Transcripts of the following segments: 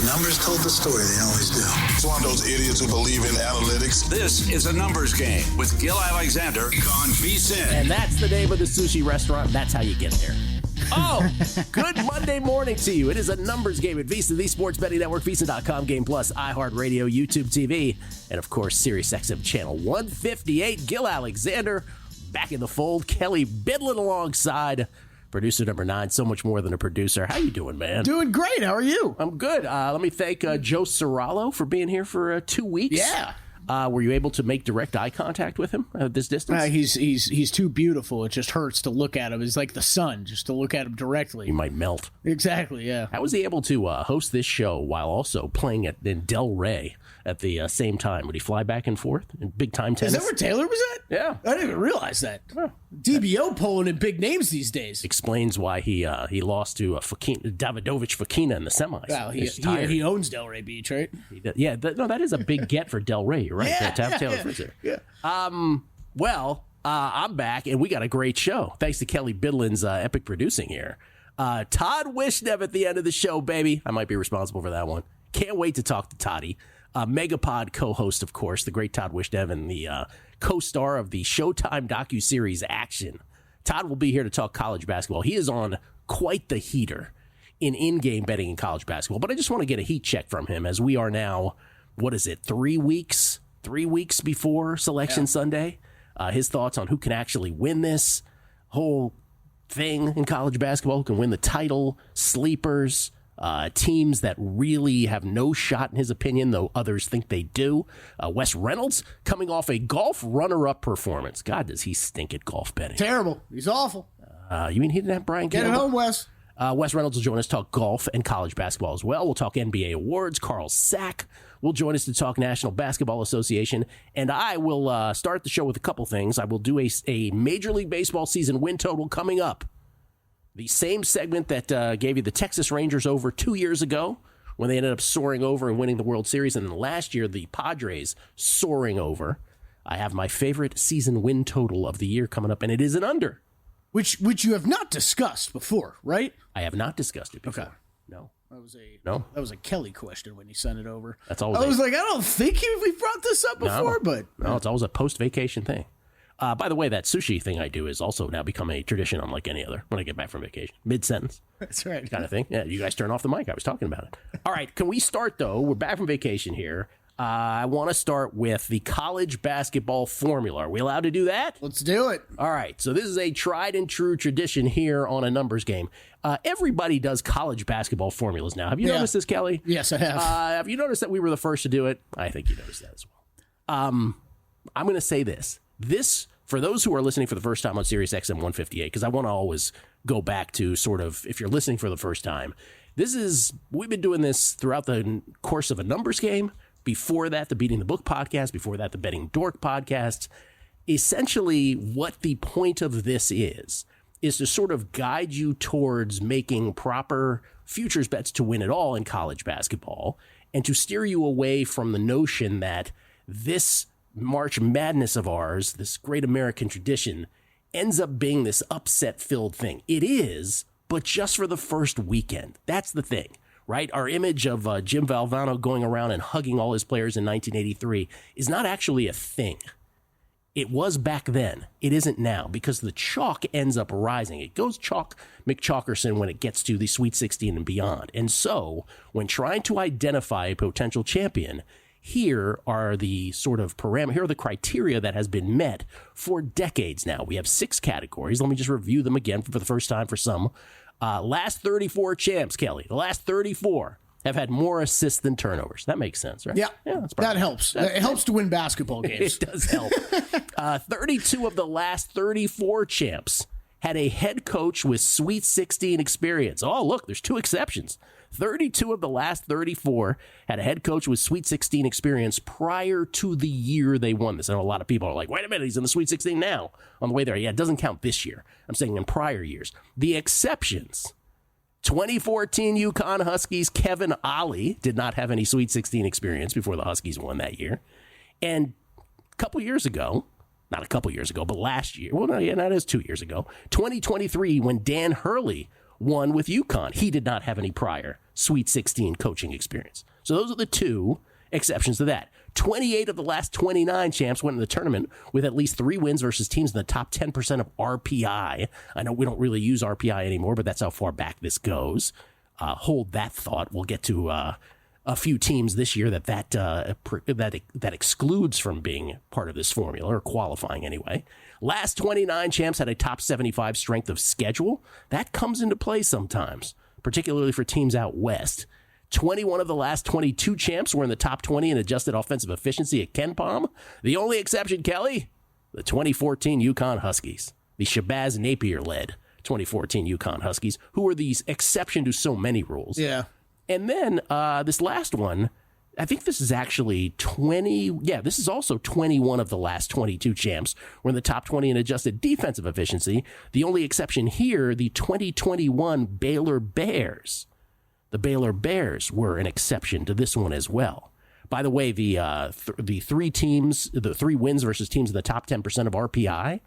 The numbers told the story. They always do. It's one of those idiots who believe in analytics. This is a numbers game with Gill Alexander on VSiN. And that's the name of the sushi restaurant. That's how you get there. Oh, good Monday morning to you. It is a numbers game at VSiN, the Sports Betting Network, VSiN.com, Game Plus, iHeartRadio, YouTube TV, and of course, SiriusXM Channel 158. Gill Alexander back in the fold. Kelley Bydlon alongside producer number 9. So much more than a producer. How you doing, man? Doing great. How are you? I'm good. Let me thank Joe Serralo for being here for 2 weeks. Yeah. Were you able to make direct eye contact with him at this distance? He's too beautiful. It just hurts to look at him. It's like the sun, just to look at him directly. You might melt. Exactly, yeah. How was he able to host this show while also playing in Del Rey at the same time? Would he fly back and forth in big-time tennis? Is that where Taylor was at? Yeah. I didn't even realize that. Huh. DBO pulling in big names these days. Explains why he lost to Davidovich Fokina in the semis. Well, he owns Del Rey Beach, right? Yeah, that is a big get for Del Rey. You're right. To have Taylor Fritz there. Yeah. I'm back, and we got a great show. Thanks to Kelley Bydlon's epic producing here. Todd Wishnev at the end of the show, baby. I might be responsible for that one. Can't wait to talk to Toddy. Megapod co-host, of course, the great Todd Wishnev, and the co-star of the Showtime docuseries Action. Todd will be here to talk college basketball. He is on quite the heater in-game betting in college basketball. But I just want to get a heat check from him as we are now, 3 weeks? 3 weeks before Selection Sunday. His thoughts on who can actually win this whole thing in college basketball, who can win the title, sleepers, teams that really have no shot in his opinion, though others think they do. Wes Reynolds coming off a golf runner-up performance. God, does he stink at golf betting. Terrible. He's awful. You mean he didn't have Brian Campbell? Get it home, Wes. Wes Reynolds will join us to talk golf and college basketball as well. We'll talk NBA awards. Carl Sack will join us to talk National Basketball Association. And I will start the show with a couple things. I will do a Major League Baseball season win total coming up. The same segment that gave you the Texas Rangers over 2 years ago when they ended up soaring over and winning the World Series. And then last year, the Padres soaring over. I have my favorite season win total of the year coming up, and it is an under. Which you have not discussed before, right? I have not discussed it before. Okay. No. That was a Kelley question when he sent it over. That's always. I was like, I don't think we brought this up before, but no, it's always a post-vacation thing. By the way, that sushi thing I do is also now become a tradition unlike any other when I get back from vacation. Mid-sentence. That's right. Kind of thing. Yeah, you guys turn off the mic. I was talking about it. All right, can we start, though? We're back from vacation here. I want to start with the college basketball formula. Are we allowed to do that? Let's do it. All right, so this is a tried and true tradition here on a numbers game. Everybody does college basketball formulas now. Have you noticed this, Kelley? Yes, I have. Have you noticed that we were the first to do it? I think you noticed that as well. I'm going to say this. This, for those who are listening for the first time on Sirius XM 158, because I want to always go back to sort of, if you're listening for the first time, we've been doing this throughout the course of a numbers game. Before that, the Beating the Book podcast. Before that, the Betting Dork podcast. Essentially, what the point of this is to sort of guide you towards making proper futures bets to win it all in college basketball and to steer you away from the notion that this March Madness of ours, this great American tradition, ends up being this upset-filled thing. It is, but just for the first weekend. That's the thing. Right? Our image of Jim Valvano going around and hugging all his players in 1983 is not actually a thing. It was back then. It isn't now because the chalk ends up rising. It goes chalk McChalkerson when it gets to the Sweet 16 and beyond. And so when trying to identify a potential champion, here are the sort of parameters, here are the criteria that has been met for decades now. We have 6 categories. Let me just review them again for the first time for some. Last 34 champs, Kelley. The last 34 have had more assists than turnovers. That makes sense, right? Yeah, that helps. It helps to win basketball games. It does help. 32 of the last 34 champs had a head coach with Sweet 16 experience. Oh, look, there's 2 exceptions. 32 of the last 34 had a head coach with Sweet 16 experience prior to the year they won this. I know a lot of people are like, wait a minute, he's in the Sweet 16 now on the way there. Yeah, it doesn't count this year. I'm saying in prior years. The exceptions, 2014 UConn Huskies Kevin Ollie did not have any Sweet 16 experience before the Huskies won that year. And a couple years ago, not a couple years ago, but last year, well, no, yeah, that is 2 years ago, 2023, when Dan Hurley one with UConn. He did not have any prior Sweet 16 coaching experience. So those are the two exceptions to that. 28 of the last 29 champs went in the tournament with at least 3 wins versus teams in the top 10% of RPI. I know we don't really use RPI anymore, but that's how far back this goes. Hold that thought. We'll get to a few teams this year that excludes from being part of this formula, or qualifying anyway. Last 29 champs had a top 75 strength of schedule. That comes into play sometimes, particularly for teams out west. 21 of the last 22 champs were in the top 20 in adjusted offensive efficiency at KenPom. The only exception, Kelley, the 2014 UConn Huskies, the Shabazz Napier-led 2014 UConn Huskies, who were the exception to so many rules. Yeah. And then this last one, I think this is actually 20. Yeah, this is also 21 of the last 22 champs were in the top 20 in adjusted defensive efficiency. The only exception here, the 2021 Baylor Bears. The Baylor Bears were an exception to this one as well. By the way, the 3 wins versus teams in the top 10% of RPI,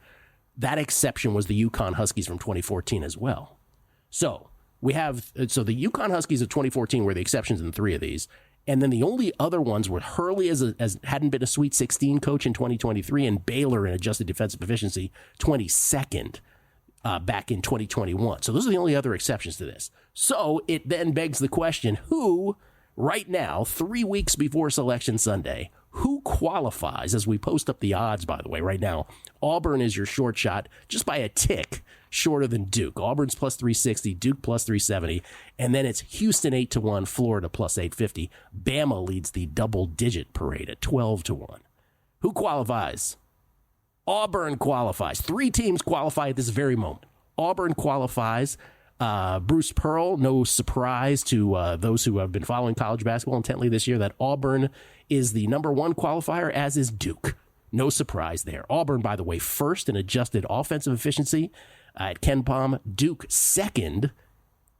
that exception was the UConn Huskies from 2014 as well. So the UConn Huskies of 2014 were the exceptions in 3 of these. And then the only other ones were Hurley as hadn't been a Sweet 16 coach in 2023, and Baylor in adjusted defensive efficiency 22nd back in 2021. So those are the only other exceptions to this. So it then begs the question, who right now, 3 weeks before Selection Sunday, who qualifies? As we post up the odds, by the way, right now, Auburn is your short shot just by a tick shorter than Duke. Auburn's plus 360, Duke plus 370, and then it's Houston 8-1, Florida plus 850. Bama leads the double-digit parade at 12-1. Who qualifies? Auburn qualifies. 3 teams qualify at this very moment. Auburn qualifies. Bruce Pearl, no surprise to those who have been following college basketball intently this year, that Auburn is the number 1 qualifier, as is Duke. No surprise there. Auburn, by the way, first in adjusted offensive efficiency at KenPom. Duke second,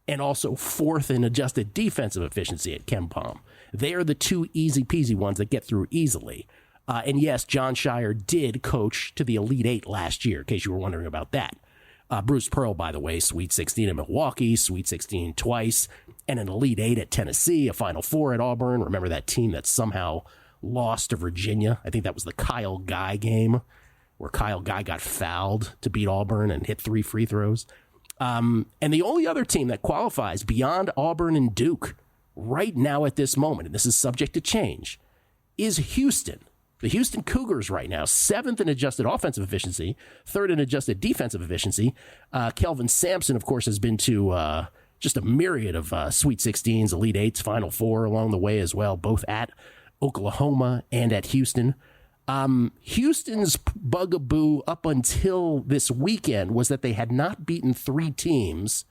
and also 4th in adjusted defensive efficiency at KenPom. They are the 2 easy-peasy ones that get through easily. And yes, John Shire did coach to the Elite 8 last year, in case you were wondering about that. Bruce Pearl, by the way, Sweet 16 at Milwaukee, Sweet 16 twice, and an Elite 8 at Tennessee, a Final 4 at Auburn. Remember that team that somehow lost to Virginia? I think that was the Kyle Guy game, where Kyle Guy got fouled to beat Auburn and hit 3 free throws. And the only other team that qualifies beyond Auburn and Duke right now at this moment, and this is subject to change, is Houston. The Houston Cougars right now, 7th in adjusted offensive efficiency, 3rd in adjusted defensive efficiency. Kelvin Sampson, of course, has been to just a myriad of Sweet 16s, Elite 8s, Final 4 along the way as well, both at Oklahoma and at Houston. Houston's bugaboo up until this weekend was that they had not beaten 3 teams,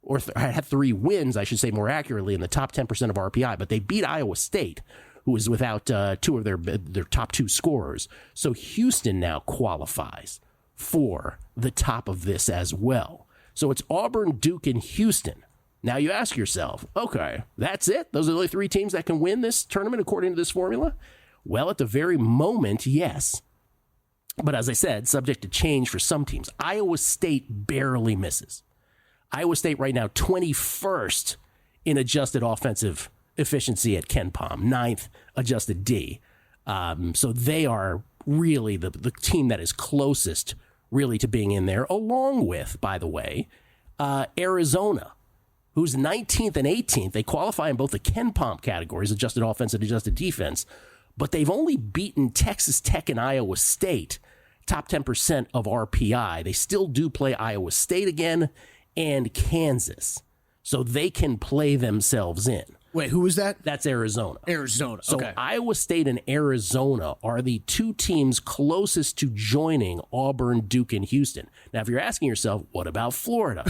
or had 3 wins, I should say more accurately, in the top 10% of RPI, but they beat Iowa State, who is without 2 of their top 2 scorers. So Houston now qualifies for the top of this as well. So it's Auburn, Duke, and Houston. Now you ask yourself, okay, that's it? Those are the only 3 teams that can win this tournament according to this formula? Well, at the very moment, yes. But as I said, subject to change for some teams. Iowa State barely misses. Iowa State right now 21st in adjusted offensive efficiency at KenPom, 9th adjusted D. So they are really the team that is closest really to being in there, along with, by the way, Arizona, who's 19th and 18th. They qualify in both the KenPom categories, adjusted offense and adjusted defense, but they've only beaten Texas Tech and Iowa State, top 10% of RPI. They still do play Iowa State again and Kansas, so they can play themselves in. Wait, who was that? That's Arizona. Arizona. So okay. Iowa State and Arizona are the 2 teams closest to joining Auburn, Duke, and Houston. Now, if you're asking yourself, what about Florida?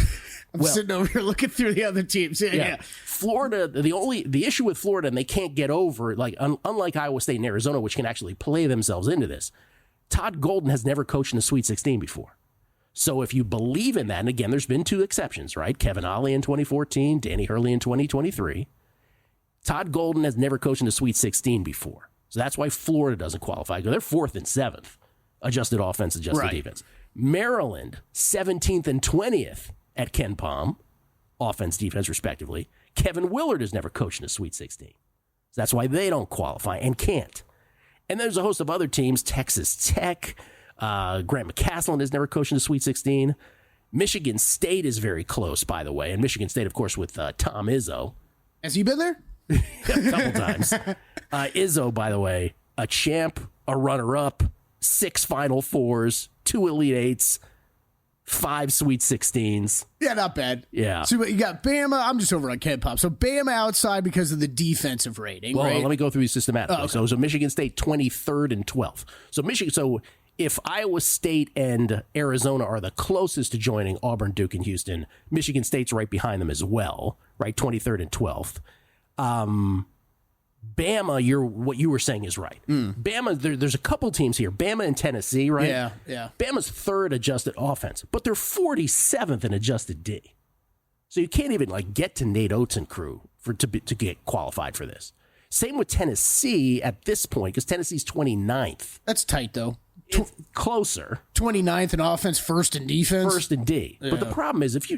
I'm sitting over here looking through the other teams. Yeah. Florida, the issue with Florida, and they can't get over, like unlike Iowa State and Arizona, which can actually play themselves into this, Todd Golden has never coached in a Sweet 16 before. So if you believe in that, and again, there's been 2 exceptions, right? Kevin Ollie in 2014, Danny Hurley in 2023. Todd Golden has never coached in a Sweet 16 before. So that's why Florida doesn't qualify. They're 4th and 7th, adjusted offense, adjusted defense. Maryland, 17th and 20th at KenPom. offense, defense, respectively. Kevin Willard has never coached in a Sweet 16. So that's why they don't qualify and can't. And there's a host of other teams, Texas Tech, Grant McCasland has never coached in a Sweet 16. Michigan State is very close, by the way. And Michigan State, of course, with Tom Izzo. Has he been there? A couple times. Izzo, by the way, a champ, a runner-up, 6 Final Fours, 2 Elite Eights, 5 Sweet 16s. Yeah, not bad. Yeah. So you got Bama. I'm just over on Ken Pop. So Bama outside because of the defensive rating, Well, right? let me go through these systematically. Oh, okay. So Michigan State 23rd and 12th. So if Iowa State and Arizona are the closest to joining Auburn, Duke, and Houston, Michigan State's right behind them as well, right? 23rd and 12th. Bama, what you were saying is right. Bama, there's a couple teams here. Bama and Tennessee, right? Yeah. Bama's third adjusted offense, but they're 47th in adjusted D. So you can't even get to Nate Oates and crew to get qualified for this. Same with Tennessee at this point, because Tennessee's 29th. That's tight, though. It's closer. 29th in offense, first in defense. First in D. Yeah. But the problem is, if you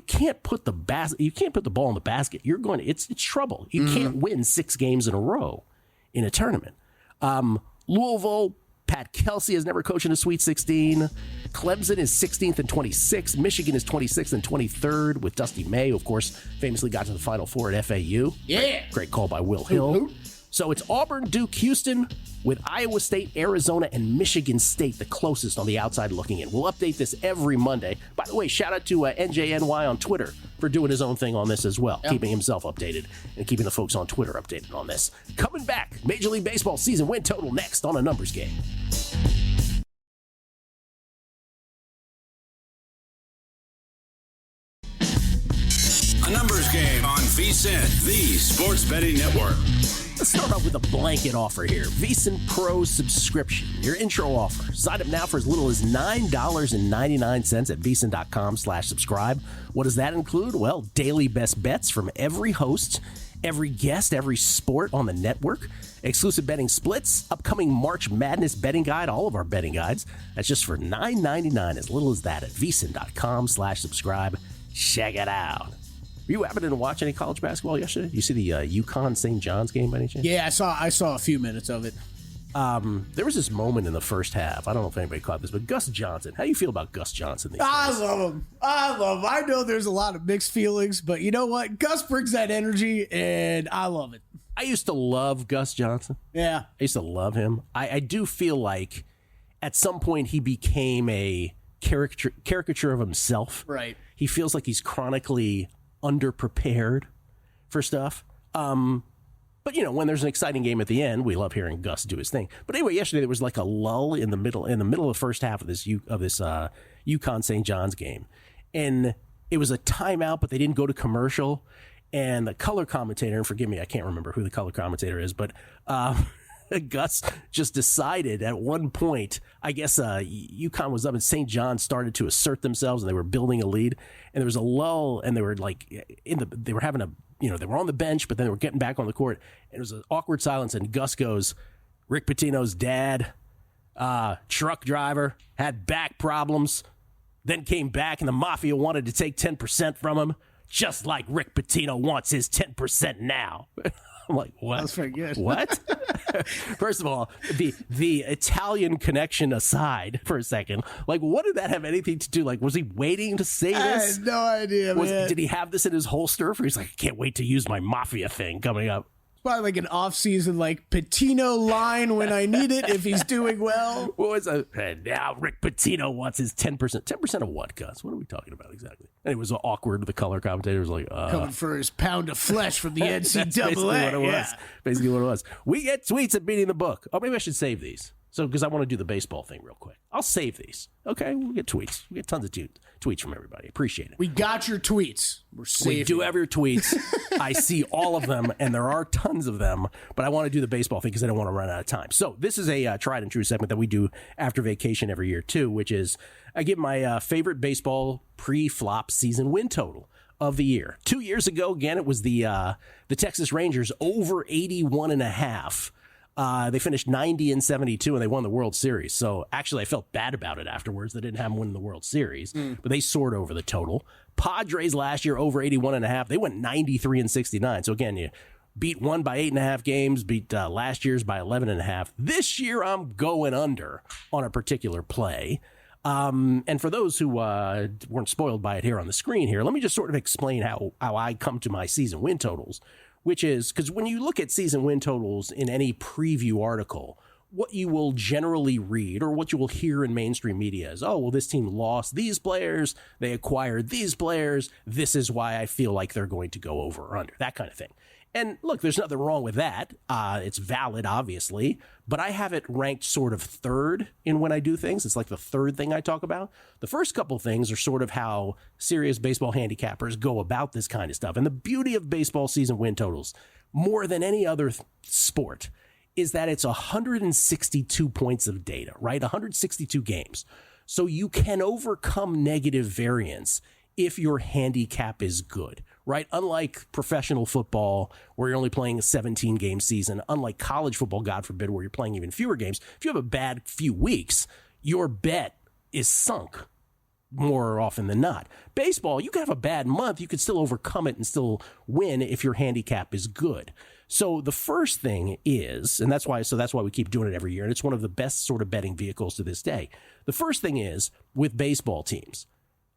can't put the ball in the basket, it's trouble. You can't win 6 games in a row in a tournament. Louisville, Pat Kelsey has never coached in a Sweet 16. Clemson is 16th and 26th. Michigan is 26th and 23rd with Dusty May, who, of course, famously got to the Final Four at FAU. Yeah. Great call by Will Hill. So it's Auburn, Duke, Houston, with Iowa State, Arizona, and Michigan State the closest on the outside looking in. We'll update this every Monday. By the way, shout out to NJNY on Twitter for doing his own thing on this as well, keeping himself updated and keeping the folks on Twitter updated on this. Coming back, Major League Baseball season win total next on A Numbers Game. A Numbers Game on VSiN, the Sports Betting Network. Let's start off with a blanket offer here. VSiN Pro subscription. Your intro offer. Sign up now for as little as $9.99 at VSiN.com/subscribe. What does that include? Well, daily best bets from every host, every guest, every sport on the network. Exclusive betting splits, upcoming March Madness betting guide, all of our betting guides. That's just for $9.99, as little as that at VSiN.com/subscribe. Check it out. Were you happening to watch any college basketball yesterday? You see the UConn St. John's game by any chance? Yeah, I saw a few minutes of it. There was this moment in the first half. I don't know if anybody caught this, but Gus Johnson. How do you feel about Gus Johnson these days? I love him. I know there's a lot of mixed feelings, but you know what? Gus brings that energy, and I love it. I used to love Gus Johnson. Yeah. I used to love him. I do feel like at some point he became a caricature of himself. Right. He feels like he's chronically underprepared for stuff. But when there's an exciting game at the end, we love hearing Gus do his thing. But anyway, yesterday there was like a lull in the middle of the first half of this UConn St. John's game, and it was a timeout, but they didn't go to commercial. And the color commentator, and forgive me, I can't remember who the color commentator is, but Gus just decided at one point, I guess UConn was up and St. John started to assert themselves and they were building a lead, and there was a lull, and they were they were having they were on the bench, but then they were getting back on the court, and it was an awkward silence, and Gus goes, Rick Pitino's dad, truck driver, had back problems, then came back and the Mafia wanted to take 10% from him, just like Rick Pitino wants his 10% now. I'm like, what? That's pretty good. What? First of all, the Italian connection aside for a second, what did that have anything to do? Was he waiting to say I this? had no idea, man. Did he have this in his holster? He's like, I can't wait to use my Mafia thing coming up. Probably like an off-season Pitino line when I need it if he's doing well. What was that? And now Rick Pitino wants his 10%. 10% of what, Gus? What are we talking about exactly? And it was awkward. The color commentator was like, coming for his pound of flesh from the NCAA. That's basically what it was. Basically what it was. We get tweets at Beating the Book. Oh, maybe I should save these. So, because I want to do the baseball thing real quick. I'll save these. Okay, we'll get tweets. We get tons of tweets from everybody. Appreciate it. We got your tweets. We're saving. We do have your tweets. I see all of them, and there are tons of them, but I want to do the baseball thing because I don't want to run out of time. So this is a tried and true segment that we do after vacation every year, too, which is I give my favorite baseball pre-flop season win total of the year. 2 years ago, again, it was the Texas Rangers over 81.5. They finished 90 and 72, and they won the World Series. So actually, I felt bad about it afterwards. They didn't have them win the World Series, but they soared over the total. Padres last year over 81.5. They went 93-69. So again, you beat one by 8.5 games, beat last year's by 11.5. This year, I'm going under on a particular play. And for those who weren't spoiled by it here on the screen here, let me just sort of explain how I come to my season win totals, which is because when you look at season win totals in any preview article, what you will generally read or what you will hear in mainstream media is, oh, well, this team lost these players, they acquired these players, this is why I feel like they're going to go over or under, that kind of thing. And look, there's nothing wrong with that. It's valid, obviously, but I have it ranked sort of third in when I do things. It's like the third thing I talk about. The first couple things are sort of how serious baseball handicappers go about this kind of stuff. And the beauty of baseball season win totals, more than any other sport, is that it's 162 points of data, right? 162 games. So you can overcome negative variance if your handicap is good, right? Unlike professional football, where you're only playing a 17-game season, unlike college football, God forbid, where you're playing even fewer games, if you have a bad few weeks, your bet is sunk more often than not. Baseball, you can have a bad month, you can still overcome it and still win if your handicap is good. So the first thing is, and that's why we keep doing it every year, and it's one of the best sort of betting vehicles to this day. The first thing is, with baseball teams,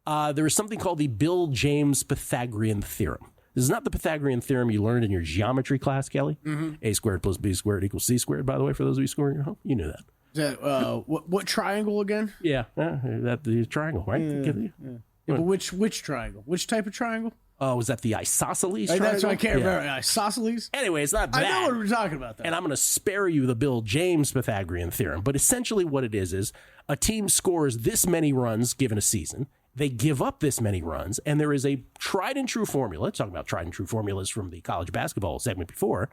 there is something called the Bill James Pythagorean theorem. This is not the Pythagorean theorem you learned in your geometry class, Kelley. Mm-hmm. A squared plus B squared equals C squared, by the way, for those of you scoring at home. You knew that. Is that what triangle again? Yeah, that the triangle, right? Yeah, but which triangle? Which type of triangle? Oh, was that the isosceles triangle? That's what I can't remember. Isosceles? Anyway, it's not that. I know what we're talking about, though. And I'm going to spare you the Bill James Pythagorean theorem. But essentially what it is a team scores this many runs given a season. They give up this many runs, and there is a tried and true formula. Talking about tried and true formulas from the college basketball segment before,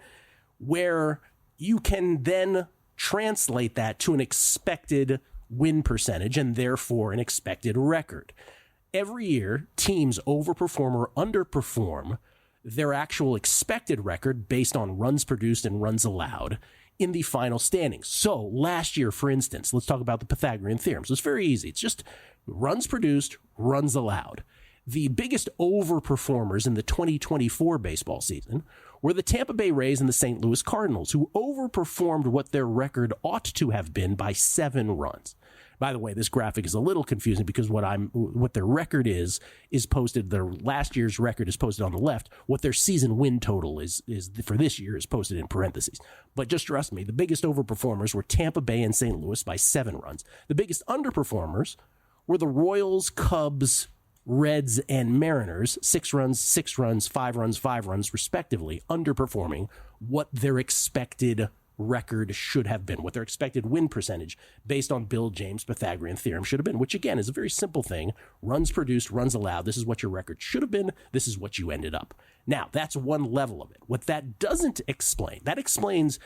where you can then translate that to an expected win percentage and therefore an expected record. Every year, teams overperform or underperform their actual expected record based on runs produced and runs allowed in the final standings. So last year, for instance, let's talk about the Pythagorean theorem. So it's very easy. It's just runs produced, runs allowed. The biggest overperformers in the 2024 baseball season were the Tampa Bay Rays and the St. Louis Cardinals, who overperformed what their record ought to have been by 7 runs. By the way, this graphic is a little confusing because what their record is posted. Their last year's record is posted on the left. What their season win total is for this year is posted in parentheses. But just trust me, the biggest overperformers were Tampa Bay and St. Louis by 7 runs. The biggest underperformers were the Royals, Cubs, Reds, and Mariners, 6 runs, 6 runs, 5 runs, 5 runs, respectively, underperforming what their expected record should have been, what their expected win percentage based on Bill James' Pythagorean theorem should have been, which again is a very simple thing. Runs produced, runs allowed. This is what your record should have been. This is what you ended up. Now, that's one level of it. What that doesn't explain, that explains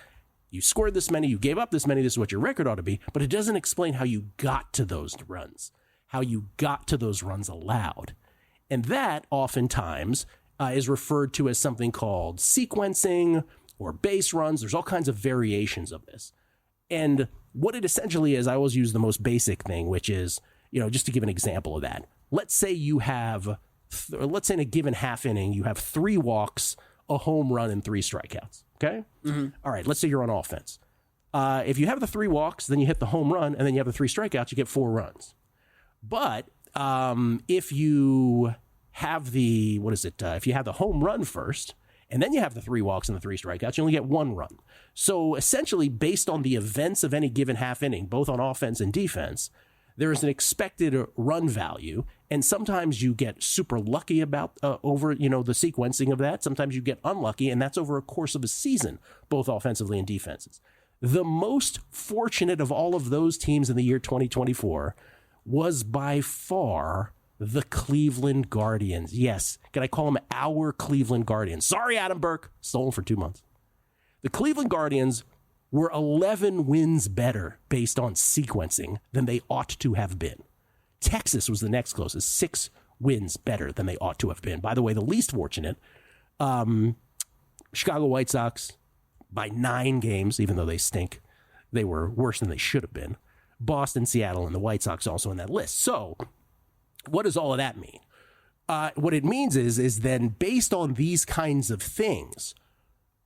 you scored this many, you gave up this many, this is what your record ought to be, but it doesn't explain how you got to those runs, how you got to those runs allowed. And that oftentimes is referred to as something called sequencing or base runs. There's all kinds of variations of this. And what it essentially is, I always use the most basic thing, which is, just to give an example of that. Let's say you have, let's say in a given half inning, you have 3 walks, a home run, and 3 strikeouts. Okay? Mm-hmm. All right, let's say you're on offense. If you have the 3 walks, then you hit the home run, and then you have the 3 strikeouts, you get 4 runs. But if you have if you have the home run first, and then you have the 3 walks and the 3 strikeouts, you only get 1 run. So essentially, based on the events of any given half inning, both on offense and defense, there is an expected run value. And sometimes you get super lucky about over the sequencing of that. Sometimes you get unlucky, and that's over a course of a season, both offensively and defenses. The most fortunate of all of those teams in the year 2024 was by far the Cleveland Guardians. Yes, can I call them our Cleveland Guardians? Sorry, Adam Burke, stolen for 2 months. The Cleveland Guardians were 11 wins better based on sequencing than they ought to have been. Texas was the next closest, 6 wins better than they ought to have been. By the way, the least fortunate, Chicago White Sox by 9 games, even though they stink. They were worse than they should have been. Boston, Seattle, and the White Sox also in that list. So what does all of that mean? What it means is then based on these kinds of things,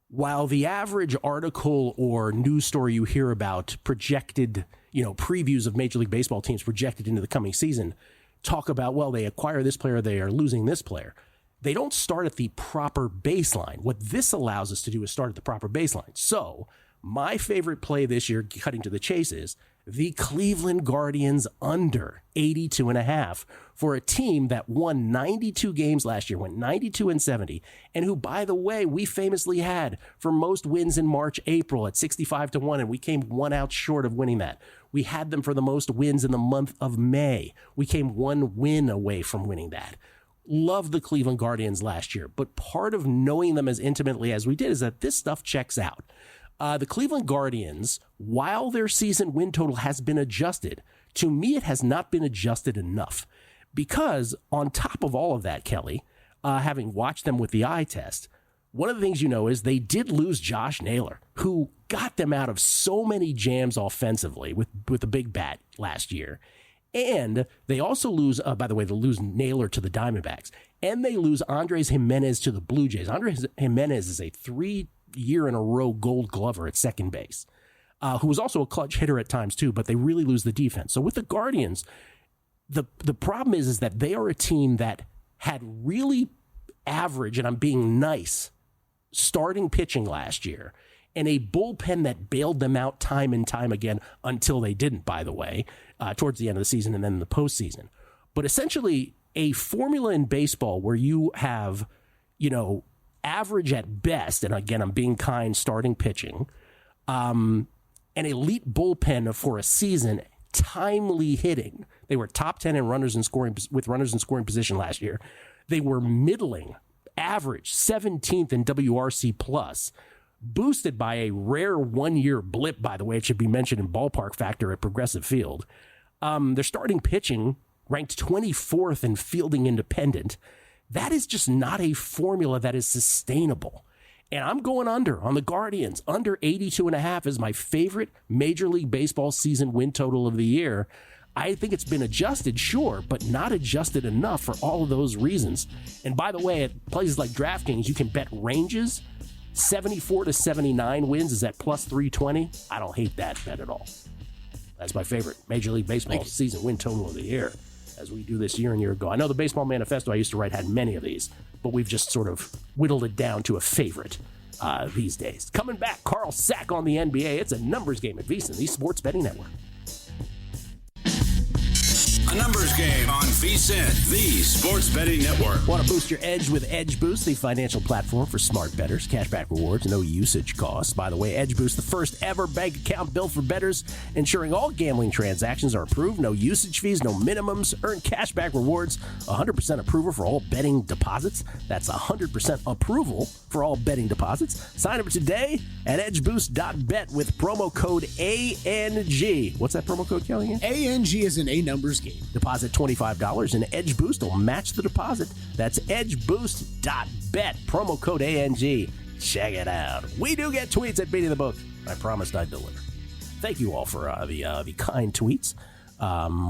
while the average article or news story you hear about projected, previews of Major League Baseball teams projected into the coming season talk about, well, they acquire this player, they are losing this player. They don't start at the proper baseline. What this allows us to do is start at the proper baseline. So my favorite play this year, cutting to the chase, is the Cleveland Guardians under 82.5 for a team that won 92 games last year, went 92-70, and who, by the way, we famously had for most wins in March, April at 65-1, and we came one out short of winning that. We had them for the most wins in the month of May. We came one win away from winning that. Love the Cleveland Guardians last year, but part of knowing them as intimately as we did is that this stuff checks out. The Cleveland Guardians, while their season win total has been adjusted, to me it has not been adjusted enough. Because on top of all of that, Kelley, having watched them with the eye test, one of the things is they did lose Josh Naylor, who got them out of so many jams offensively with a big bat last year. And they also lose, by the way, they lose Naylor to the Diamondbacks. And they lose Andres Jimenez to the Blue Jays. Andres Jimenez is a 3-year-in-a-row Gold Glover at second base, who was also a clutch hitter at times too, but they really lose the defense. So with the Guardians, the problem is that they are a team that had really average, and I'm being nice, starting pitching last year, and a bullpen that bailed them out time and time again until they didn't, by the way, towards the end of the season and then in the postseason. But essentially a formula in baseball where you have, average at best, and again, I'm being kind, starting pitching, an elite bullpen for a season, timely hitting. They were top 10 in runners in scoring position last year. They were middling, average, 17th in WRC plus, boosted by a rare one-year blip, by the way, it should be mentioned in ballpark factor at Progressive Field. Their starting pitching ranked 24th in fielding independent. That is just not a formula that is sustainable. And I'm going under on the Guardians. Under 82.5 is my favorite Major League Baseball season win total of the year. I think it's been adjusted, sure, but not adjusted enough for all of those reasons. And by the way, at places like DraftKings, you can bet ranges. 74-79 wins is at plus 320. I don't hate that bet at all. That's my favorite Major League Baseball season win total of the year, as we do this year and year ago. I know the Baseball Manifesto I used to write had many of these, but we've just sort of whittled it down to a favorite these days. Coming back, Carl Sack on the NBA. It's a numbers game at VSiN, the Sports Betting Network. A numbers game on VSiN, the Sports Betting Network. Want to boost your edge with Edge Boost, the financial platform for smart bettors. Cashback rewards, no usage costs. By the way, Edge Boost, the first ever bank account built for bettors, ensuring all gambling transactions are approved. No usage fees, no minimums. Earn cashback rewards. 100% approval for all betting deposits. That's 100% approval for all betting deposits. Sign up today at edgeboost.bet with promo code ANG. What's that promo code, Kelley? ANG is an A numbers game. Deposit $25 and Edge Boost will match the deposit. That's edgeboost.bet. Promo code ANG. Check it out. We do get tweets at Beating the Book. I promised I'd deliver. Thank you all for the kind tweets.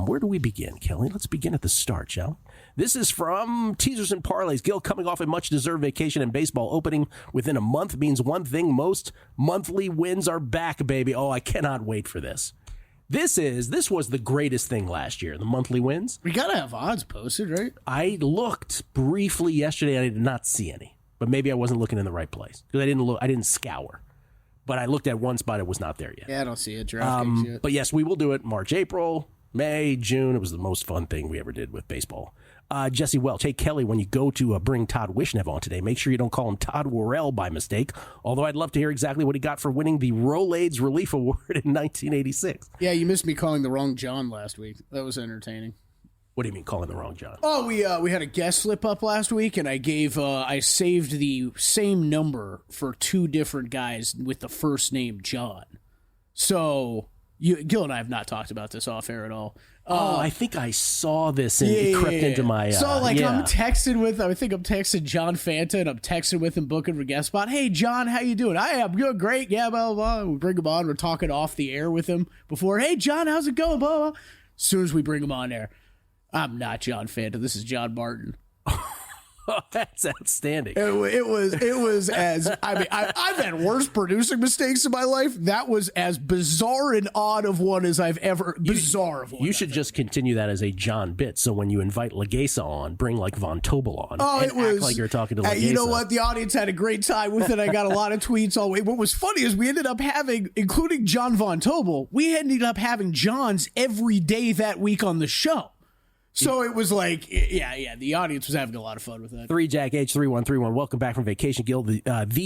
Where do we begin, Kelley? Let's begin at the start, shall we? This is from Teasers and Parlays. Gil, coming off a much-deserved vacation and baseball opening within a month means one thing. Most monthly wins are back, baby. Oh, I cannot wait for this. This was the greatest thing last year, the monthly wins. We gotta have odds posted, right? I looked briefly yesterday and I did not see any, but maybe I wasn't looking in the right place because I didn't scour. But I looked at one spot, it was not there yet. Yeah, I don't see it. DraftKings yet. But yes, we will do it March, April, May, June. It was the most fun thing we ever did with baseball. Jesse Welch, hey, Kelley, when you go to bring Todd Wishnev on today, make sure you don't call him Todd Worrell by mistake, although I'd love to hear exactly what he got for winning the Rolaids Relief Award in 1986. Yeah, you missed me calling the wrong John last week. That was entertaining. What do you mean calling the wrong John? Oh, we had a guest slip up last week, and I saved the same number for two different guys with the first name John. So Gill and I have not talked about this off air at all. I think I saw this and it crept into my... So, I'm texting John Fanta, and I'm texting with him, booking for guest spot. Hey, John, how you doing? I am good, great. Yeah, blah, blah, blah. We bring him on. We're talking off the air with him before. Hey, John, how's it going? Blah, blah. As soon as we bring him on there, I'm not John Fanta. This is John Martin. That's outstanding. It was as, I mean, I've had worse producing mistakes in my life. That was as bizarre and odd of one as I've ever, bizarre of one. You should just continue that as a John bit. So when you invite Legesa on, bring like Von Tobel on. Oh, and it was act like you're talking to Legesa. You know what? The audience had a great time with it. I got a lot of tweets all the way. What was funny is we ended up having, including John Von Tobel, we ended up having John's every day that week on the show. So it was like, yeah, the audience was having a lot of fun with that. 3Jack H3131, welcome back from vacation, Gill. The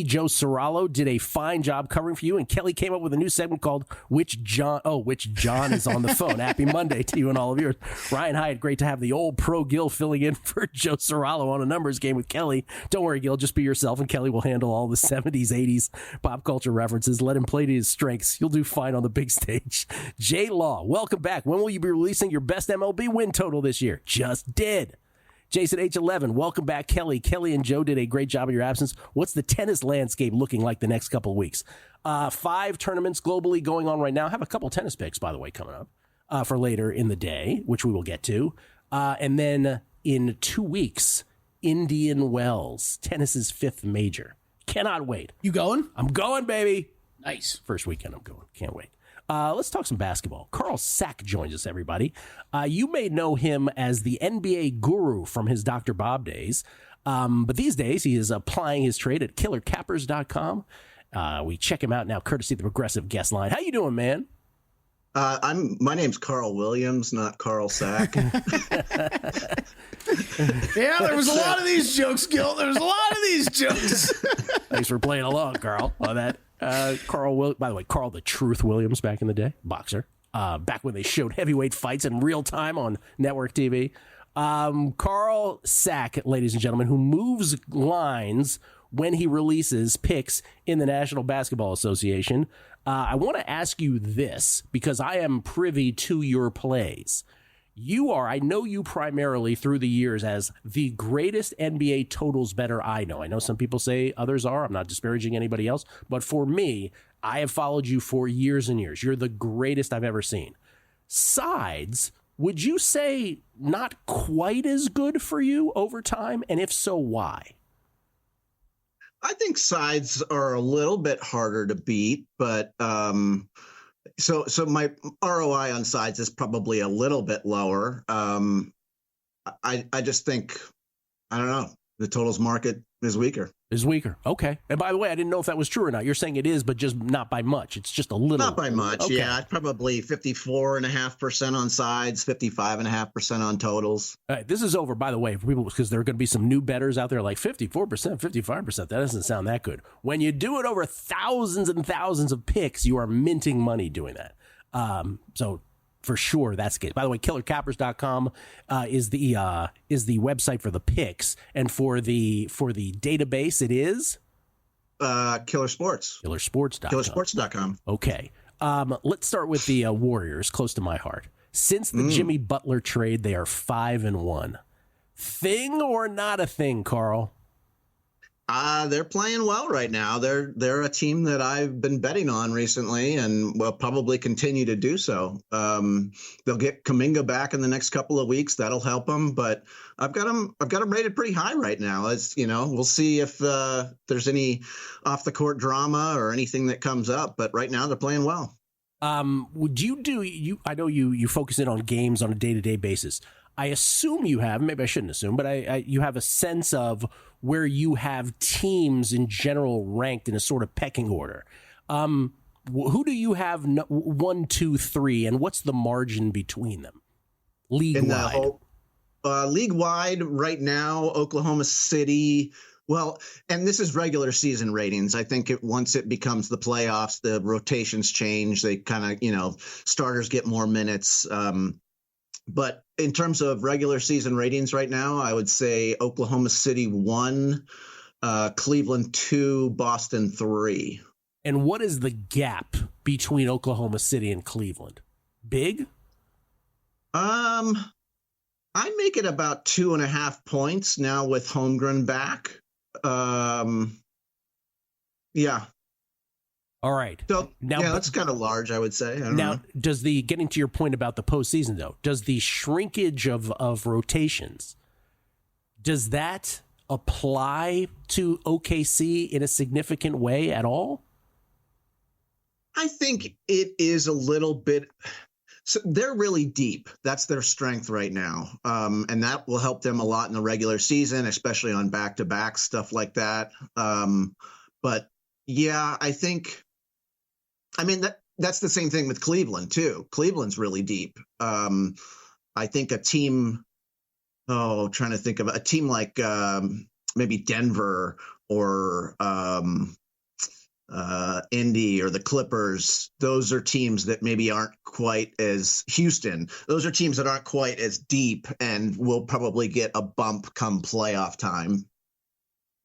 Joe Serralo did a fine job covering for you, and Kelley came up with a new segment called Which John is on the phone. Happy Monday to you and all of yours. Ryan Hyatt, great to have the old pro Gill filling in for Joe Serralo on a numbers game with Kelley. Don't worry, Gill, just be yourself, and Kelley will handle all the 70s, 80s pop culture references. Let him play to his strengths. You'll do fine on the big stage. J Law, welcome back. When will you be releasing your best MLB win total this year? Just did. Jason H11, welcome back, Kelley. Kelley and Joe did a great job in your absence. What's the tennis landscape looking like the next couple of weeks? 5 tournaments globally going on right now. I have a couple tennis picks, by the way, coming up for later in the day, which we will get to. And then in 2 weeks, Indian Wells, tennis's 5th major. Cannot wait. You going? I'm going, baby. Nice. First weekend I'm going. Can't wait. Let's talk some basketball. Carl Sack joins us, everybody. You may know him as the NBA guru from his Dr. Bob days, but these days he is applying his trade at killercappers.com. We check him out now, courtesy of the Progressive Guest Line. How you doing, man? My name's Carl Williams, not Carl Sack. Yeah, there was a lot of these jokes, Gil. There was a lot of these jokes. Thanks for playing along, Carl, on that. Carl, by the way, Carl the Truth Williams back in the day, boxer. Back when they showed heavyweight fights in real time on network TV. Carl Sack, ladies and gentlemen, who moves lines when he releases picks in the National Basketball Association. I want to ask you this because I am privy to your plays. I know you primarily through the years as the greatest NBA totals better I know. I know some people say others are. I'm not disparaging anybody else. But for me, I have followed you for years and years. You're the greatest I've ever seen. Sides, would you say not quite as good for you over time? And if so, why? I think sides are a little bit harder to beat, but so my ROI on sides is probably a little bit lower. I just think, I don't know, the totals market is weaker. Okay. And by the way, I didn't know if that was true or not. You're saying it is, but just not by much. It's just a little. Not by much. Okay. Yeah. It's probably 54.5% on sides, 55.5% on totals. All right. This is over, by the way, for people, because there are going to be some new bettors out there like 54%, 55%. That doesn't sound that good. When you do it over thousands and thousands of picks, you are minting money doing that. So for sure, that's good. By the way, killercappers.com is the website for the picks, and for the database, it is Killer Sports. Killersports.com. Killersports.com. Okay. Let's start with the Warriors, close to my heart. Since the Jimmy Butler trade, they are 5-1. Thing or not a thing, Carl? They're playing well right now. They're a team that I've been betting on recently and will probably continue to do so. They'll get Kuminga back in the next couple of weeks. That'll help them. But I've got them rated pretty high right now. As you know, we'll see if there's any off the court drama or anything that comes up. But right now they're playing well. Would you I know you focus in on games on a day-to-day basis. I assume you have, maybe I shouldn't assume, but you have a sense of where you have teams in general ranked in a sort of pecking order. Who do you have 1, 2, 3, and what's the margin between them? League-wide. League-wide right now, Oklahoma City. Well, and this is regular season ratings. I think once it becomes the playoffs, the rotations change. They kind of, starters get more minutes. But in terms of regular season ratings right now, I would say Oklahoma City 1, Cleveland 2, Boston 3. And what is the gap between Oklahoma City and Cleveland? Big? I make it about 2.5 points now with Holmgren back. Yeah. All right. So, now, that's kind of large, I would say. I don't know. Does getting to your point about the postseason, though, does the shrinkage of rotations, does that apply to OKC in a significant way at all? I think it is a little bit. So they're really deep. That's their strength right now. And that will help them a lot in the regular season, especially on back-to-back stuff like that. But yeah, I mean, that's the same thing with Cleveland too. Cleveland's really deep. I think a team, trying to think of a team like maybe Denver or Indy or the Clippers, those are teams that maybe aren't quite as Houston. Those are teams that aren't quite as deep and will probably get a bump come playoff time.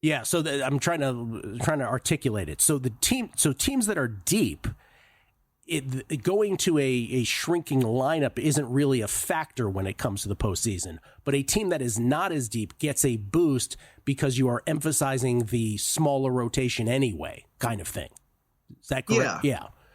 Yeah, so I'm trying to articulate it. So teams that are deep, going to a shrinking lineup isn't really a factor when it comes to the postseason. But a team that is not as deep gets a boost because you are emphasizing the smaller rotation anyway, kind of thing. Is that correct?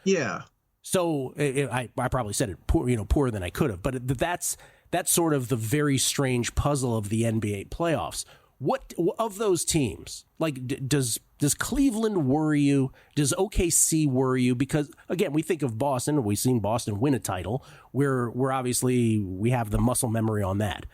Yeah. So I probably said it poorer than I could have, but that's sort of the very strange puzzle of the NBA playoffs. What of those teams, like, does Cleveland worry you? Does OKC worry you? Because again, we think of Boston, we've seen Boston win a title. We're obviously, we have the muscle memory on that.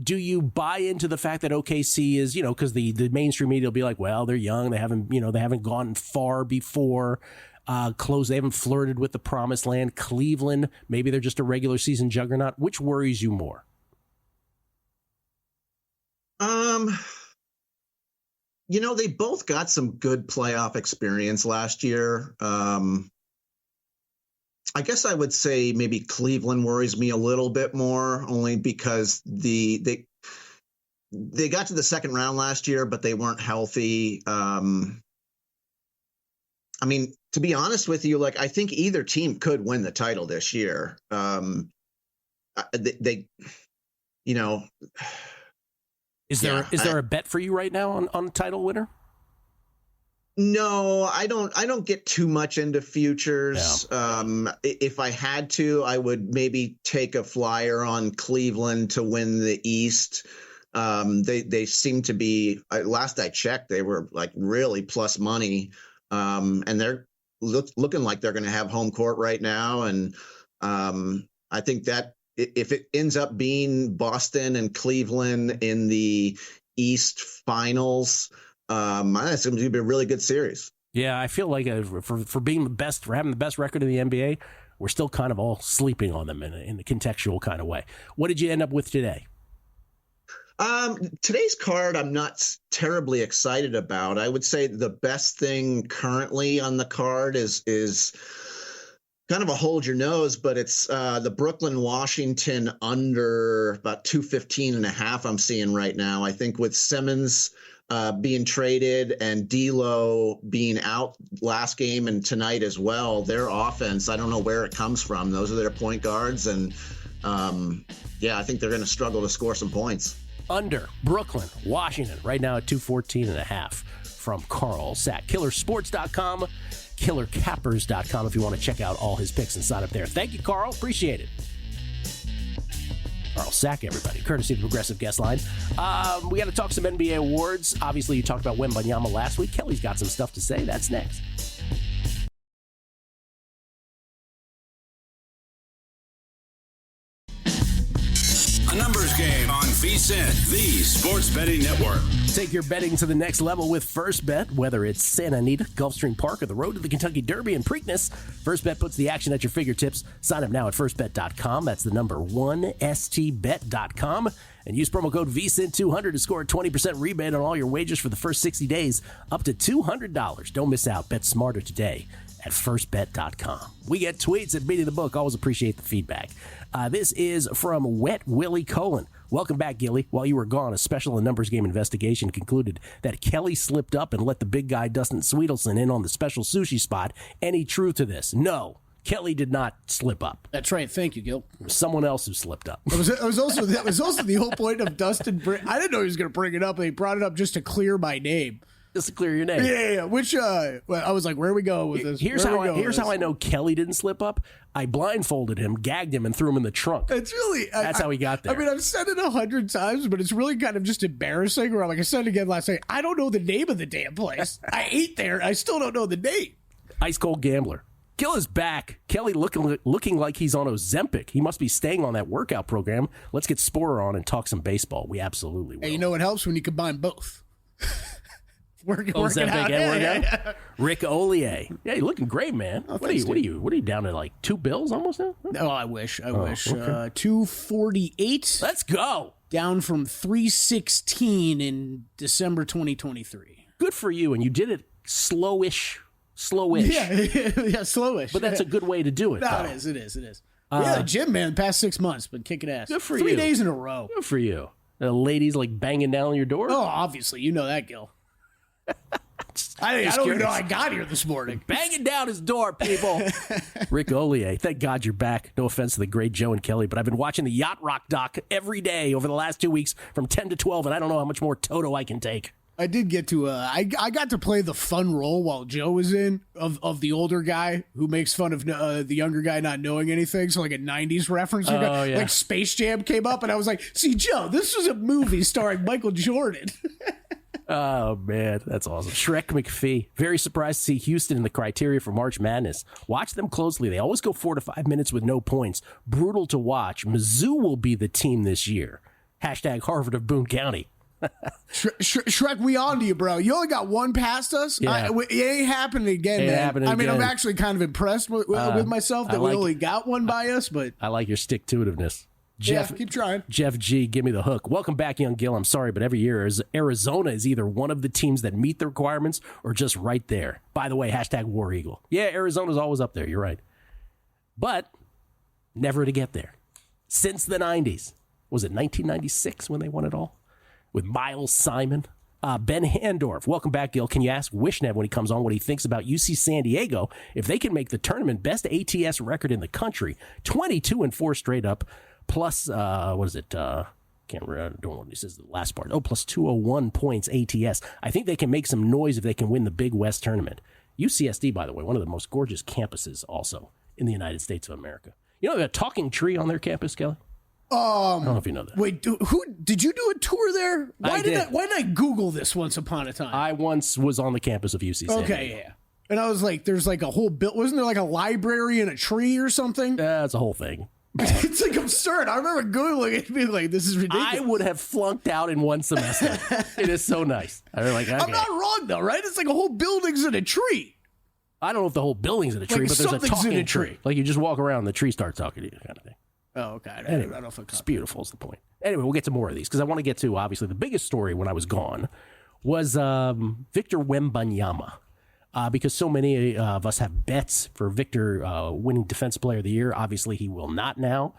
Do you buy into the fact that OKC is, because the mainstream media will be like, well, they're young, they haven't gone far before, they haven't flirted with the promised land. Cleveland, maybe they're just a regular season juggernaut. Which worries you more? They both got some good playoff experience last year. I guess I would say maybe Cleveland worries me a little bit more, only because they got to the second round last year, but they weren't healthy. I mean, to be honest with you, I think either team could win the title this year. Is there a bet for you right now on title winner? No, I don't get too much into futures. Yeah. If I had to, I would maybe take a flyer on Cleveland to win the East. They seem to be, last I checked, they were really plus money. And they're looking like they're going to have home court right now. And I think that if it ends up being Boston and Cleveland in the East Finals, it's going to be a really good series. Yeah, I feel like for being the best, for having the best record in the NBA, we're still kind of all sleeping on them in a contextual kind of way. What did you end up with today? Today's card, I'm not terribly excited about. I would say the best thing currently on the card is kind of a hold your nose, but it's the Brooklyn Washington under about 215.5 I'm seeing right now. I think with Simmons being traded and D'Lo being out last game and tonight as well, their offense, I don't know where it comes from. Those are their point guards. And I think they're going to struggle to score some points. Under Brooklyn, Washington, right now at 214.5 from Carl Sack. Killersports.com, killercappers.com if you want to check out all his picks and sign up there. Thank you, Carl. Appreciate it. Carl Sack, everybody, courtesy of the Progressive Guest Line. We got to talk some NBA awards. Obviously, you talked about Wembanyama last week. Kelley's got some stuff to say. That's next. A numbers game on VSiN, the Sports Betting Network. Take your betting to the next level with First Bet. Whether it's Santa Anita, Gulfstream Park, or the road to the Kentucky Derby and Preakness, First Bet puts the action at your fingertips. Sign up now at firstbet.com. That's the number 1stbet.com. And use promo code VSiN200 to score a 20% rebate on all your wagers for the first 60 days, up to $200. Don't miss out. Bet smarter today at firstbet.com. We get tweets at Beating the Book. Always appreciate the feedback. This is from Wet Willie Cohen. Welcome back, Gilly. While you were gone, a special numbers game investigation concluded that Kelley slipped up and let the big guy Dustin Sweetelson in on the special sushi spot. Any truth to this? No. Kelley did not slip up. That's right. Thank you, Gill. It was someone else who slipped up. That was also the whole point of Dustin. I didn't know he was going to bring it up. He brought it up just to clear my name. Just to clear your name. Yeah. Which I was like, where are we going with this? Here's how I know Kelley didn't slip up. I blindfolded him, gagged him, and threw him in the trunk. It's really that's how he got there. I mean, I've said it 100 times, but it's really kind of just embarrassing. Where, like I said again last night, I don't know the name of the damn place. I ate there. I still don't know the name. Ice cold gambler. Gill is back. Kelley looking like he's on Ozempic. He must be staying on that workout program. Let's get Sporer on and talk some baseball. We absolutely will. Hey, you know what helps when you combine both? Working Ozempic out. and workout. Rick Ollier. Yeah, you're looking great, man. Oh, what are you down to, like 2 bills almost now? Oh, I wish. Okay. 248. Let's go. Down from 316 in December 2023. Good for you, and you did it slowish. Yeah, slowish. But that's a good way to do it. No, though. it is. Yeah, the gym, man, the past 6 months, been kicking ass. Good for 3 you. days in a row. Good for you. The ladies like banging down on your door? Oh, obviously. You know that, Gill. I don't even know I got here this morning. Banging down his door, people. Rick Ollier, thank God you're back. No offense to the great Joe and Kelley, but I've been watching the Yacht Rock doc every day over the last 2 weeks from 10 to 12, and I don't know how much more Toto I can take. I did get to I got to play the fun role while Joe was in of the older guy who makes fun of the younger guy not knowing anything. So like a 90s reference. Oh, yeah. Like Space Jam came up and I was like, see, Joe, this was a movie starring Michael Jordan. Oh, man, that's awesome. Shrek McPhee. Very surprised to see Houston in the criteria for March Madness. Watch them closely. They always go 4 to 5 minutes with no points. Brutal to watch. Mizzou will be the team this year. Hashtag Harvard of Boone County. Shrek, we on to you, bro. You only got one past us. Yeah. It ain't happening again, man. I mean, I'm actually kind of impressed with myself that we only got one by us, but I like your stick-to-itiveness. Jeff, keep trying. Jeff G, give me the hook. Welcome back, young Gill. I'm sorry, but every year Arizona is either one of the teams that meet the requirements or just right there. By the way, hashtag War Eagle. Yeah, Arizona's always up there. You're right. But never to get there. Since the 90s. Was it 1996 when they won it all? With Miles Simon. Ben Handorf. Welcome back, Gill. Can you ask Wishnev when he comes on what he thinks about UC San Diego if they can make the tournament? Best ATS record in the country. 22-4 straight up. Plus, what is it? Can't remember. I don't know what this is. The last part. Plus 201 points ATS. I think they can make some noise if they can win the Big West tournament. UCSD, by the way, one of the most gorgeous campuses also in the United States of America. You know, they have a talking tree on their campus, Kelley? I don't know if you know that. Wait, who did you do a tour there? Why did. Why did I Google this once upon a time? I once was on the campus of UC San Diego. Okay, yeah. And I was like, there's like a whole wasn't there like a library and a tree or something? That's a whole thing. It's like absurd. I remember Googling it and being like, this is ridiculous. I would have flunked out in one semester. It is so nice. I'm not wrong, though, right? It's like a whole building's in a tree. I don't know if the whole building's in a tree, Like but there's a talking in a tree. Like you just walk around and the tree starts talking to you kind of thing. Oh, okay. I Anyway, don't know if it's beautiful is the point. Anyway, we'll get to more of these because I want to get to, obviously, the biggest story when I was gone was Victor Wembanyama. Because so many of us have bets for Victor winning Defensive Player of the Year. Obviously, he will not now.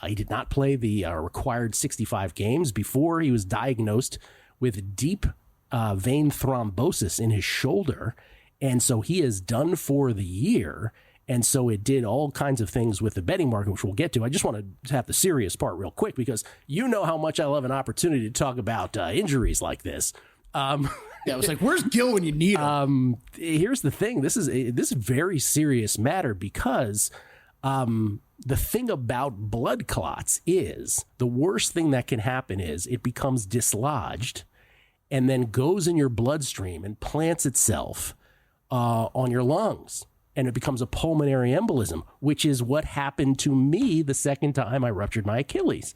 He did not play the required 65 games before he was diagnosed with deep vein thrombosis in his shoulder. And so he is done for the year. And so it did all kinds of things with the betting market, which we'll get to. I just want to have the serious part real quick because you know how much I love an opportunity to talk about injuries like this. Yeah, I was like, where's Gill when you need him? Here's the thing. This is a very serious matter because the thing about blood clots is the worst thing that can happen is it becomes dislodged and then goes in your bloodstream and plants itself on your lungs. And it becomes a pulmonary embolism, which is what happened to me the second time I ruptured my Achilles.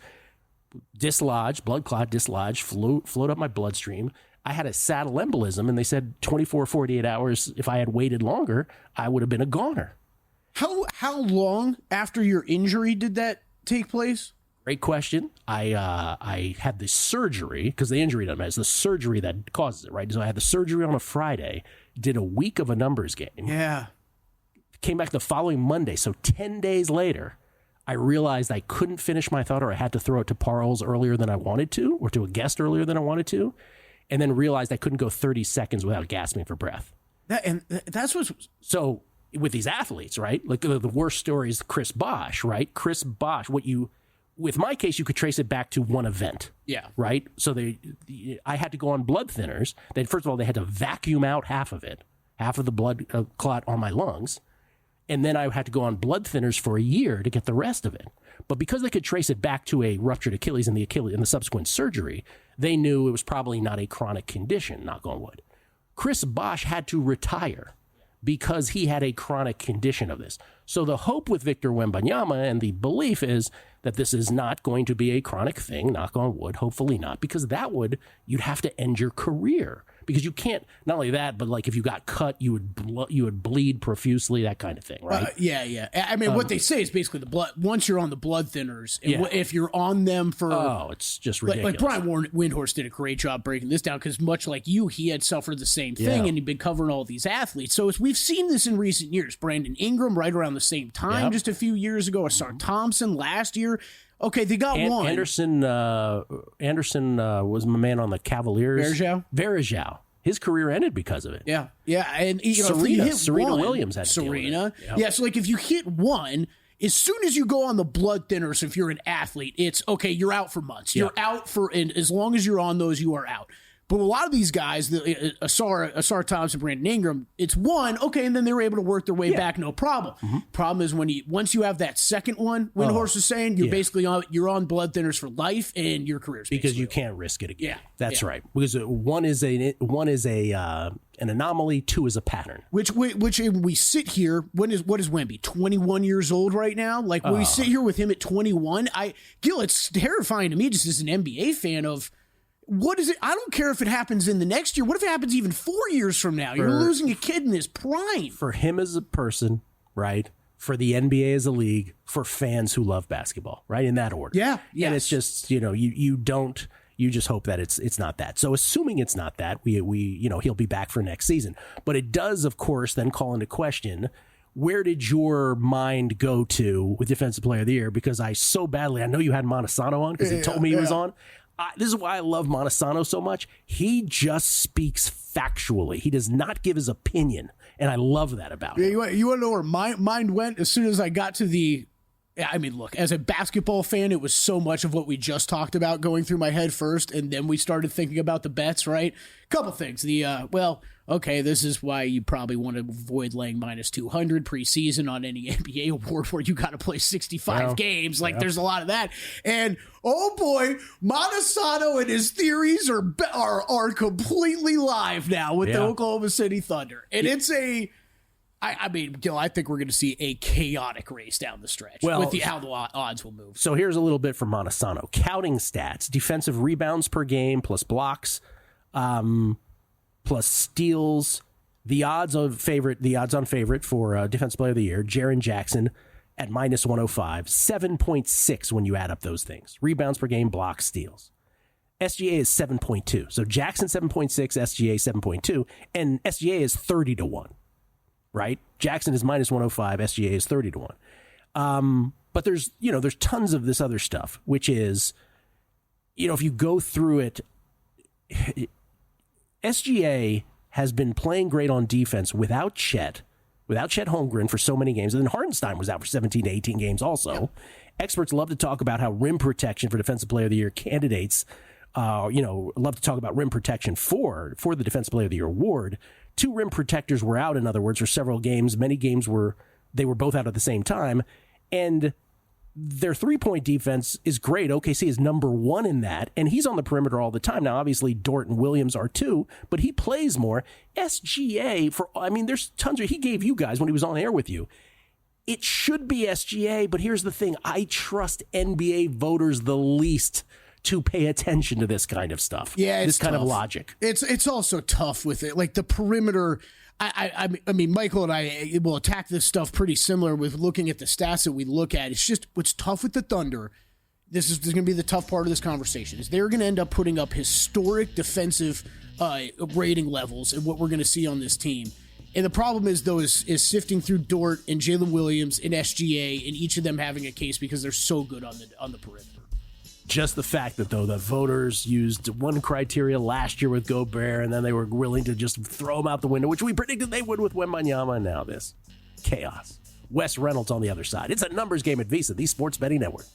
Dislodged, blood clot dislodged, flowed up my bloodstream. I had a saddle embolism, and they said 24, 48 hours, if I had waited longer, I would have been a goner. How long after your injury did that take place? Great question. I had the surgery, because the injury doesn't matter. It's the surgery that causes it, right? So I had the surgery on a Friday, did a week of a numbers game. Yeah. Came back the following Monday. So 10 days later, I realized I couldn't finish my thought or I had to throw it to Parles earlier than I wanted to or to a guest earlier than I wanted to. And then realized I couldn't go 30 seconds without gasping for breath. That's what's... So with these athletes, right? Like the worst story is Chris Bosh, right? Chris Bosh, what with my case, you could trace it back to one event. Yeah. Right? So I had to go on blood thinners. First of all, they had to vacuum out half of the blood clot on my lungs. And then I had to go on blood thinners for a year to get the rest of it. But because they could trace it back to a ruptured Achilles and the subsequent surgery, they knew it was probably not a chronic condition, knock on wood. Chris Bosh had to retire because he had a chronic condition of this. So the hope with Victor Wembanyama and the belief is that this is not going to be a chronic thing, knock on wood, hopefully not, because you'd have to end your career. Because you can't, not only that, but like if you got cut, you would bleed profusely, that kind of thing, right? Yeah. I mean, what they say is basically the blood. Once you're on the blood thinners, if you're on them for, it's just ridiculous. Like Brian Windhorst did a great job breaking this down because much like you, he had suffered the same thing, and he'd been covering all these athletes. So we've seen this in recent years. Brandon Ingram right around the same time, just a few years ago. Asar Thompson last year. Okay, they got one. Anderson was my man on the Cavaliers. Varejao. His career ended because of it. Yeah, and Serena Williams had to deal with it. Yeah, so like if you hit one, as soon as you go on the blood thinners, if you're an athlete, it's okay. You're out for months. You're out and as long as you're on those, you are out. But a lot of these guys, Asar Thompson, Brandon Ingram, it's one, okay, and then they were able to work their way back, no problem. Problem is once you have that second one, Windhorst was saying, you're basically on blood thinners for life, and your career's because you can't risk it again. Yeah, that's right. Because one is an anomaly, two is a pattern. Which we sit here. What is Wemby? 21 years old right now. Like when we sit here with him at 21, Gill, it's terrifying to me just as an NBA fan of. What is it? I don't care if it happens in the next year. What if it happens even 4 years from now? You're losing a kid in his prime. For him as a person, right? For the NBA as a league, for fans who love basketball, right? In that order. Yeah. Yes. And it's just, you just hope that it's not that. So assuming it's not that, he'll be back for next season. But it does, of course, then call into question, where did your mind go to with Defensive Player of the Year? Because I know you had Montesano on because he told me he was on. This is why I love Montesano so much. He just speaks factually. He does not give his opinion, and I love that about him. You want to know where my mind went as soon as I got to the... I mean, look, as a basketball fan, it was so much of what we just talked about going through my head first, and then we started thinking about the bets, right? Couple things. This is why you probably want to avoid laying minus 200 preseason on any NBA award where you got to play 65 games. There's a lot of that. And, oh boy, Montesano and his theories are completely live now with the Oklahoma City Thunder. And it's a... I mean, Gill, I think we're going to see a chaotic race down the stretch with how the odds will move. So here's a little bit from Montesano. Counting stats, defensive rebounds per game plus blocks, plus steals. The odds-on favorite for Defensive Player of the Year, Jaren Jackson at minus 105, 7.6 when you add up those things. Rebounds per game, blocks, steals. SGA is 7.2. So Jackson 7.6, SGA 7.2, and SGA is 30-1. Right? Jackson is minus 105, SGA is 30-1. But there's tons of this other stuff, which is, if you go through it, SGA has been playing great on defense without Chet Holmgren for so many games. And then Hartenstein was out for 17 to 18 games also. Yep. Experts love to talk about how rim protection for Defensive Player of the Year candidates, love to talk about rim protection for the Defensive Player of the Year award. 2 rim protectors were out, in other words, for several games. Many games they were both out at the same time. And their 3-point defense is great. OKC is number 1 in that, and he's on the perimeter all the time. Now, obviously, Dort and Williams are too, but he plays more. SGA, there's tons he gave you guys when he was on air with you. It should be SGA, but here's the thing. I trust NBA voters the least to pay attention to this kind of stuff. Yeah, it's this kind of logic. It's also tough with it. Like the perimeter. I mean, Michael and I will attack this stuff pretty similar with looking at the stats that we look at. It's just what's tough with the Thunder. This is going to be the tough part of this conversation. Is they're going to end up putting up historic defensive rating levels and what we're going to see on this team. And the problem is sifting through Dort and Jalen Williams and SGA and each of them having a case because they're so good on the perimeter. Just the fact that, though, the voters used one criteria last year with Gobert, and then they were willing to just throw him out the window, which we predicted they would with Wembanyama, and now this chaos. Wes Reynolds on the other side. It's a numbers game at Visa, the Sports Betting Network.